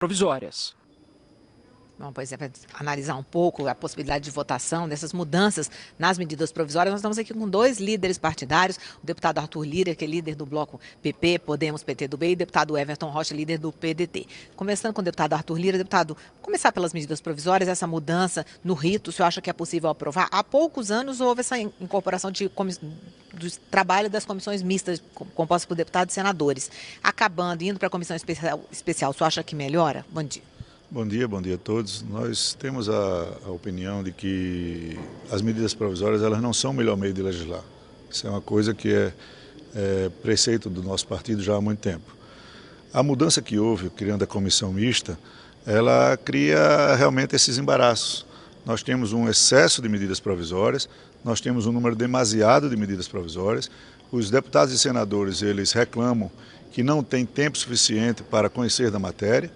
provisórias. Bom, pois é, para analisar um pouco a possibilidade de votação dessas mudanças nas medidas provisórias, nós estamos aqui com dois líderes partidários, o deputado Arthur Lira, que é líder do bloco PP, Podemos, PTB, e o deputado Everton Rocha, líder do PDT. Começando com o deputado Arthur Lira, deputado, começar pelas medidas provisórias, essa mudança no rito, o senhor acha que é possível aprovar? Há poucos anos houve essa incorporação do trabalho das comissões mistas, compostas por deputados e senadores. Acabando, indo para a comissão especial, o senhor acha que melhora? Bom dia. Bom dia a todos. Nós temos a opinião de que as medidas provisórias elas não são o melhor meio de legislar. Isso é uma coisa que é preceito do nosso partido já há muito tempo. A mudança que houve, criando a comissão mista, ela cria realmente esses embaraços. Nós temos um excesso de medidas provisórias, nós temos um número demasiado de medidas provisórias. Os deputados e senadores, eles reclamam que não tem tempo suficiente para conhecer da matéria.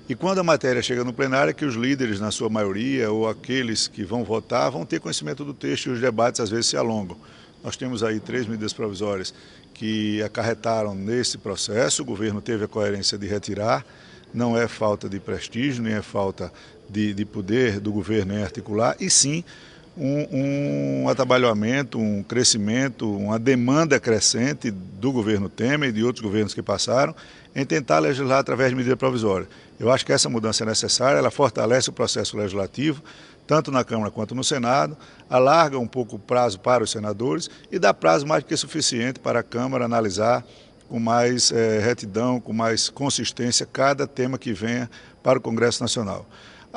E quando a matéria chega no plenário, é que os líderes, na sua maioria, ou aqueles que vão votar, vão ter conhecimento do texto e os debates às vezes se alongam. Nós temos aí 3 medidas provisórias que acarretaram nesse processo, o governo teve a coerência de retirar, não é falta de prestígio, nem é falta de poder do governo em articular, e sim um atabalhamento, um crescimento, uma demanda crescente do governo Temer e de outros governos que passaram em tentar legislar através de medida provisória. Eu acho que essa mudança é necessária, ela fortalece o processo legislativo, tanto na Câmara quanto no Senado, alarga um pouco o prazo para os senadores e dá prazo mais do que suficiente para a Câmara analisar com mais retidão, com mais consistência cada tema que venha para o Congresso Nacional.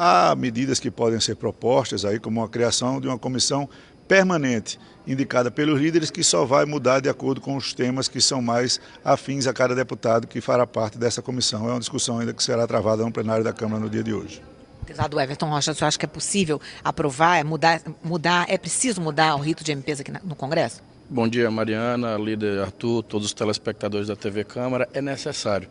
Há medidas que podem ser propostas aí, como a criação de uma comissão permanente, indicada pelos líderes, que só vai mudar de acordo com os temas que são mais afins a cada deputado que fará parte dessa comissão. É uma discussão ainda que será travada no plenário da Câmara no dia de hoje. Deputado Everton Rocha, o senhor acha que é possível aprovar, é preciso mudar o rito de MPs aqui no Congresso? Bom dia, Mariana, líder Arthur, todos os telespectadores da TV Câmara. É necessário.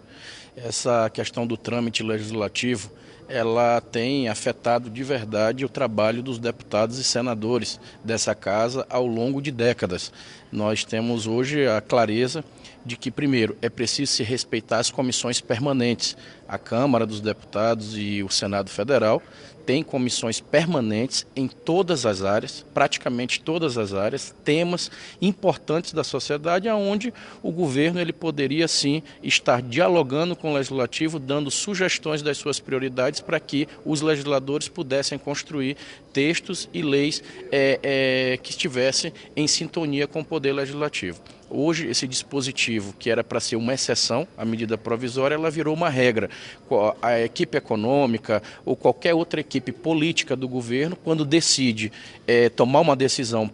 Essa questão do trâmite legislativo, ela tem afetado de verdade o trabalho dos deputados e senadores dessa casa ao longo de décadas. Nós temos hoje a clareza de que, primeiro, é preciso se respeitar as comissões permanentes. A Câmara dos Deputados e o Senado Federal têm comissões permanentes em todas as áreas, praticamente todas as áreas, temas importantes da sociedade, onde o governo ele poderia, sim, estar dialogando com o Legislativo, dando sugestões das suas prioridades para que os legisladores pudessem construir textos e leis que estivessem em sintonia com o Poder Legislativo. Hoje, esse dispositivo, que era para ser uma exceção, a medida provisória, ela virou uma regra. A equipe econômica ou qualquer outra equipe política do governo, quando decide tomar uma decisão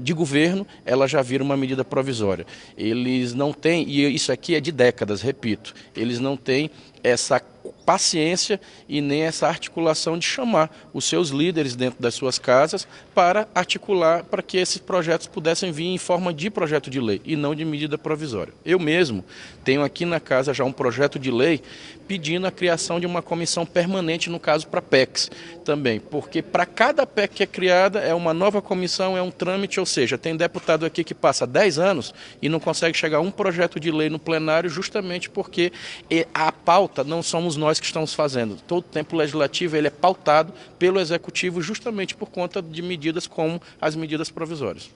de governo, ela já vira uma medida provisória. Eles não têm, e isso aqui é de décadas, repito, eles não têm essa paciência e nem essa articulação de chamar os seus líderes dentro das suas casas para articular para que esses projetos pudessem vir em forma de projeto de lei e não de medida provisória. Eu mesmo tenho aqui na casa já um projeto de lei pedindo a criação de uma comissão permanente, no caso para PECs também, porque para cada PEC que é criada é uma nova comissão, é um trâmite, ou seja, tem deputado aqui que passa 10 anos e não consegue chegar a um projeto de lei no plenário justamente porque a pauta não somos nós que estamos fazendo. Todo o tempo legislativo ele é pautado pelo Executivo justamente por conta de medidas como as medidas provisórias.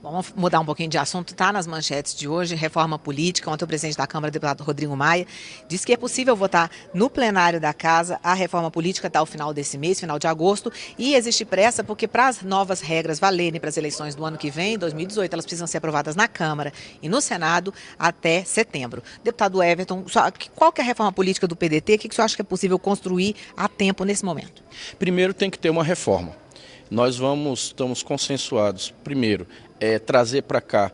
Vamos mudar um pouquinho de assunto, está nas manchetes de hoje, reforma política. Ontem o presidente da Câmara, o deputado Rodrigo Maia, disse que é possível votar no plenário da Casa a reforma política até o final desse mês, final de agosto, e existe pressa porque para as novas regras valerem para as eleições do ano que vem, 2018, elas precisam ser aprovadas na Câmara e no Senado até setembro. Deputado Everton, qual que é a reforma política do PDT? O que o senhor acha que é possível construir a tempo nesse momento? Primeiro tem que ter uma reforma. Nós estamos consensuados, primeiro, trazer para cá,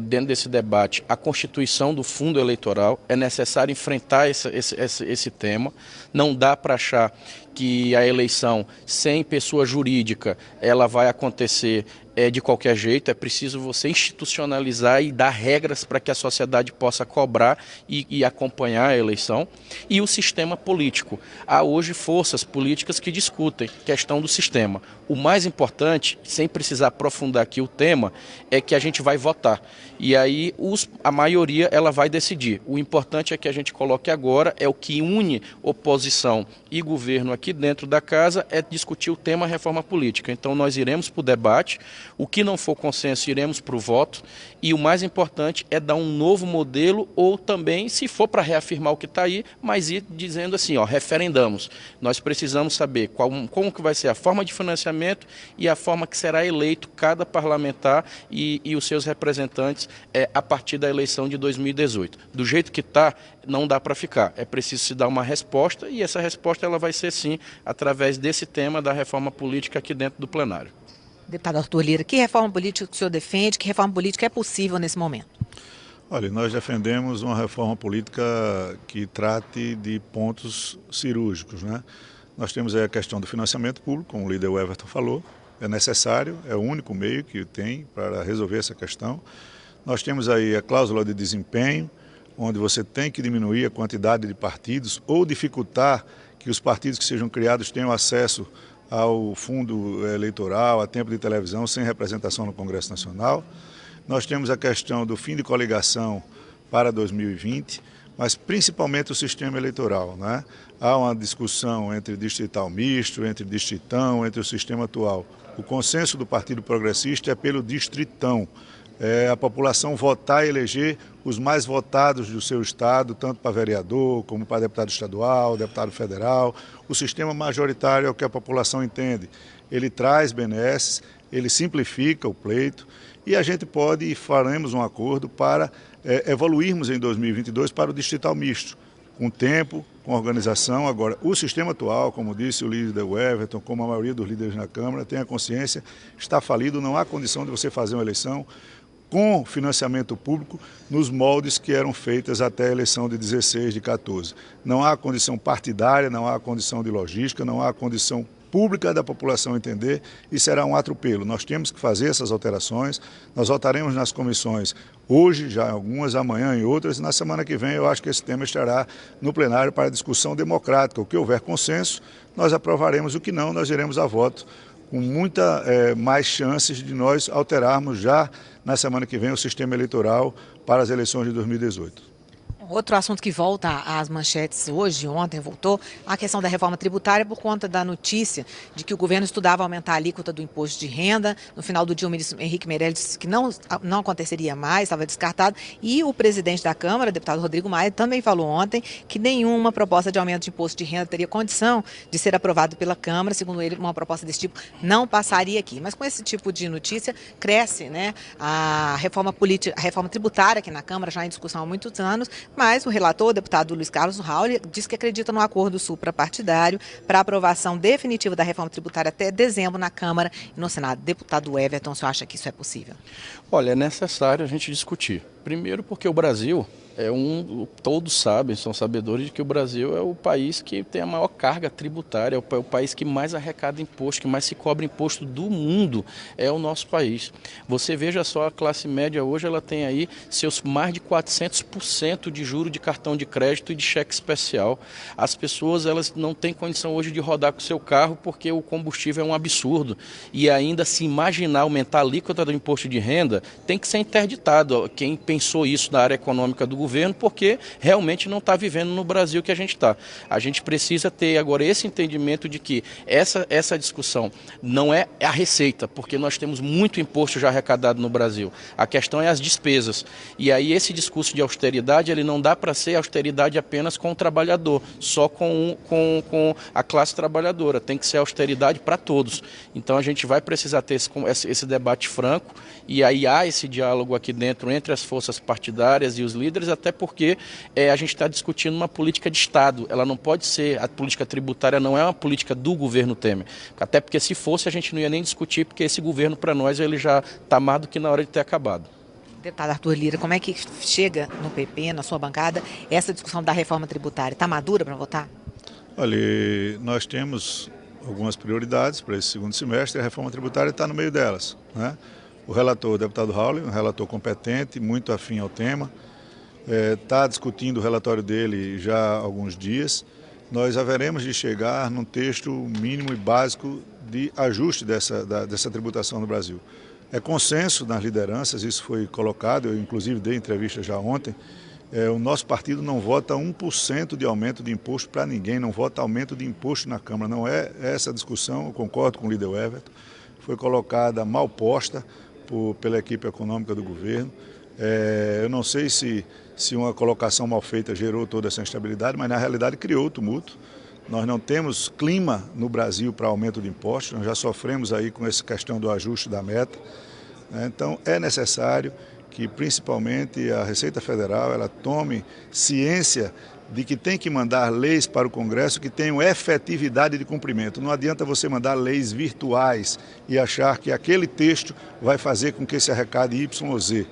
dentro desse debate, a constituição do fundo eleitoral. É necessário enfrentar esse tema. Não dá para achar que a eleição sem pessoa jurídica ela vai acontecer de qualquer jeito. É preciso você institucionalizar e dar regras para que a sociedade possa cobrar e acompanhar a eleição. E o sistema político. Há hoje forças políticas que discutem a questão do sistema. O mais importante, sem precisar aprofundar aqui o tema, é que a gente vai votar. votar. E aí a maioria ela vai decidir. O importante é que a gente coloque agora, é o que une oposição e governo aqui dentro da casa, é discutir o tema reforma política. Então nós iremos para o debate, o que não for consenso iremos para o voto, e o mais importante é dar um novo modelo, ou também, se for para reafirmar o que está aí, mas ir dizendo assim, ó, referendamos. Nós precisamos saber como que vai ser a forma de financiamento e a forma que será eleito cada parlamentar e os seus representantes a partir da eleição de 2018. Do jeito que está, não dá para ficar. É preciso se dar uma resposta, e essa resposta ela vai ser sim através desse tema da reforma política aqui dentro do plenário. Deputado Arthur Lira, que reforma política que o senhor defende, que reforma política é possível nesse momento? Olha, nós defendemos uma reforma política que trate de pontos cirúrgicos, né? Nós temos aí a questão do financiamento público, como o líder Everton falou, é necessário, é o único meio que tem para resolver essa questão. Nós temos aí a cláusula de desempenho, onde você tem que diminuir a quantidade de partidos ou dificultar que os partidos que sejam criados tenham acesso ao fundo eleitoral, a tempo de televisão, sem representação no Congresso Nacional. Nós temos a questão do fim de coligação para 2020, mas principalmente o sistema eleitoral, né? Há uma discussão entre distrital misto, entre distritão, entre o sistema atual. O consenso do Partido Progressista é pelo distritão. A população votar e eleger os mais votados do seu estado, tanto para vereador, como para deputado estadual, deputado federal. O sistema majoritário é o que a população entende. Ele traz benesses, ele simplifica o pleito, e a gente pode e faremos um acordo para evoluirmos em 2022 para o distrital misto, com tempo, com organização. Agora, o sistema atual, como disse o líder Everton, como a maioria dos líderes na Câmara, tem a consciência, está falido, não há condição de você fazer uma eleição com financiamento público nos moldes que eram feitas até a eleição de 16, de 14. Não há condição partidária, não há condição de logística, não há condição pública da população entender, e será um atropelo. Nós temos que fazer essas alterações, nós votaremos nas comissões hoje, já algumas, amanhã em outras, e na semana que vem eu acho que esse tema estará no plenário para discussão democrática. O que houver consenso, nós aprovaremos, o que não, nós iremos a voto, com muita mais chances de nós alterarmos já na semana que vem o sistema eleitoral para as eleições de 2018. Outro assunto que volta às manchetes hoje, ontem voltou, a questão da reforma tributária por conta da notícia de que o governo estudava aumentar a alíquota do imposto de renda. No final do dia, o ministro Henrique Meirelles disse que não aconteceria mais, estava descartado. E o presidente da Câmara, deputado Rodrigo Maia, também falou ontem que nenhuma proposta de aumento de imposto de renda teria condição de ser aprovada pela Câmara. Segundo ele, uma proposta desse tipo não passaria aqui. Mas com esse tipo de notícia, cresce, né, a reforma política, a reforma tributária aqui na Câmara, já em discussão há muitos anos. Mas o relator, o deputado Luiz Carlos Raul, diz que acredita no acordo suprapartidário para aprovação definitiva da reforma tributária até dezembro na Câmara e no Senado. Deputado Everton, o senhor acha que isso é possível? Olha, é necessário a gente discutir. Primeiro porque o Brasil todos sabem, são sabedores de que o Brasil é o país que tem a maior carga tributária, é o país que mais arrecada imposto, que mais se cobra imposto do mundo, é o nosso país. Você veja só, a classe média hoje ela tem aí seus mais de 400% de juro de cartão de crédito e de cheque especial. As pessoas elas não têm condição hoje de rodar com o seu carro porque o combustível é um absurdo. E ainda se imaginar aumentar a alíquota do imposto de renda, tem que ser interditado. Quem pensou isso na área econômica do governo, porque realmente não está vivendo no Brasil que a gente está. A gente precisa ter agora esse entendimento de que essa discussão não é a receita, porque nós temos muito imposto já arrecadado no Brasil. A questão é as despesas. E aí esse discurso de austeridade, ele não dá para ser austeridade apenas com o trabalhador, só com a classe trabalhadora. Tem que ser austeridade para todos. Então a gente vai precisar ter esse debate franco, e aí há esse diálogo aqui dentro entre as forças partidárias e os líderes, até porque a gente está discutindo uma política de Estado. Ela não pode ser, a política tributária não é uma política do governo Temer. Até porque se fosse a gente não ia nem discutir, porque esse governo para nós ele já está mais do que na hora de ter acabado. Deputado Arthur Lira, como é que chega no PP, na sua bancada, essa discussão da reforma tributária? Está madura para votar? Olha, nós temos algumas prioridades para esse segundo semestre, e a reforma tributária está no meio delas, né? O relator, o deputado Raul, um relator competente, muito afim ao tema, está discutindo o relatório dele já há alguns dias. Nós haveremos de chegar num texto mínimo e básico de ajuste dessa tributação no Brasil. É consenso nas lideranças, isso foi colocado, eu inclusive dei entrevista já ontem. O nosso partido não vota 1% de aumento de imposto para ninguém, não vota aumento de imposto na Câmara. Não é essa a discussão, eu concordo com o líder Everton. Foi colocada mal posta pela equipe econômica do governo. Eu não sei se uma colocação mal feita gerou toda essa instabilidade, mas na realidade criou tumulto. Nós não temos clima no Brasil para aumento de impostos, nós já sofremos aí com essa questão do ajuste da meta. Então é necessário que principalmente a Receita Federal ela tome ciência de que tem que mandar leis para o Congresso que tenham efetividade de cumprimento. Não adianta você mandar leis virtuais e achar que aquele texto vai fazer com que se arrecade Y ou Z.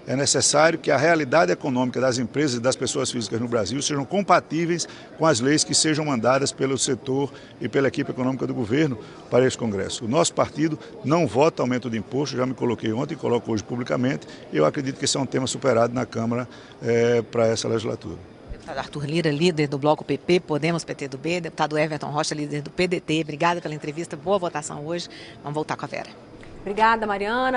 É necessário que a realidade econômica das empresas e das pessoas físicas no Brasil sejam compatíveis com as leis que sejam mandadas pelo setor e pela equipe econômica do governo para esse Congresso. O nosso partido não vota aumento de imposto, já me coloquei ontem e coloco hoje publicamente, e eu acredito que esse é um tema superado na Câmara para essa legislatura. Deputado Arthur Lira, líder do Bloco PP, Podemos, PTB, deputado Everton Rocha, líder do PDT. Obrigada pela entrevista, boa votação hoje. Vamos voltar com a Vera. Obrigada, Mariana.